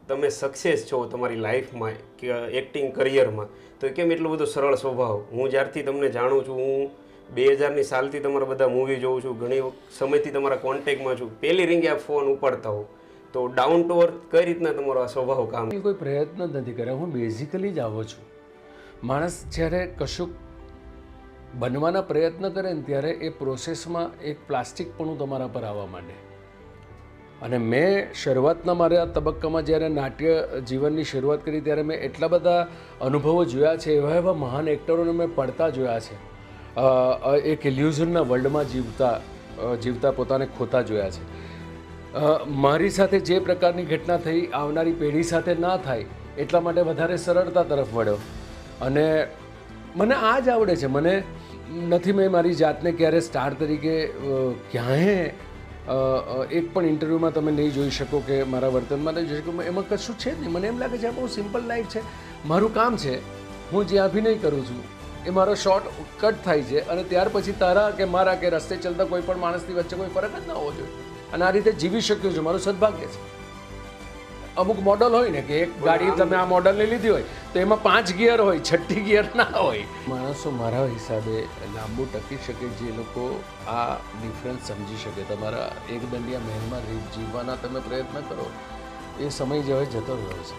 તમે સક્સેસ છો તમારી લાઈફમાં કે એક્ટિંગ કરિયરમાં, તો કેમ એટલો બધો સરળ સ્વભાવ? હું જ્યારથી તમને જાણું છું, હું 2000ની સાલથી તમારા બધા મૂવી જોઉં છું, ઘણી સમયથી તમારા કોન્ટેક્ટમાં છું, પહેલી રિંગે આપ ફોન ઉપાડતા હો, તો ડાઉન ટુ અર્થ કઈ રીતના તમારો આ સ્વભાવ કામ? કોઈ પ્રયત્ન જ નથી કર્યા, હું બેઝિકલી જ આવો છું. માણસ જ્યારે કશુંક બનવાના પ્રયત્ન કરે ને ત્યારે એ પ્રોસેસમાં એક પ્લાસ્ટિકપણું તમારા પર આવવા માંડે. અને મેં શરૂઆતના મારા તબક્કામાં જ્યારે નાટ્ય જીવનની શરૂઆત કરી ત્યારે મેં એટલા બધા અનુભવો જોયા છે, એવા એવા મહાન એક્ટરોને મેં પડતા જોયા છે, એક ઇલ્યુઝનના વર્લ્ડમાં જીવતા પોતાને ખોતા જોયા છે. મારી સાથે જે પ્રકારની ઘટના થઈ આવનારી પેઢી સાથે ના થાય એટલા માટે વધારે સરળતા તરફ વળ્યો. અને મને આ જ આવડે છે. મને નથી મેં મારી જાતને ક્યારે સ્ટાર તરીકે ક્યાંય એક પણ ઇન્ટરવ્યૂમાં તમે નહીં જોઈ શકો કે મારા વર્તનમાં નહીં જોઈ શકો, એમાં કશું છે જ નહીં. મને એમ લાગે છે આ બહુ સિમ્પલ લાઈફ છે. મારું કામ છે, હું જે અભિનય કરું છું એ મારો શોર્ટ કટ થાય છે અને ત્યાર પછી તારા કે મારા કે રસ્તે ચાલતા કોઈ પણ માણસની વચ્ચે કોઈ ફરક જ ના હોવો જોઈએ. અને આ રીતે જીવી શક્યો છું, મારું સદભાગ્ય છે. અમુક મોડલ હોય ને કે એક ગાડી તમે આ મોડલની લીધી હોય તો એમાં 5 ગિયર હોય, 6ઠ્ઠી ગિયર ના હોય. માણસો મારા હિસાબે લાંબુ ટકી શકે જે લોકો આ ડિફરન્સ સમજી શકે. તમારા એક દંડિયા મહેલમાં જીવવાના તમે પ્રયત્ન કરો, એ સમય જે હોય જતો રહ્યો છે.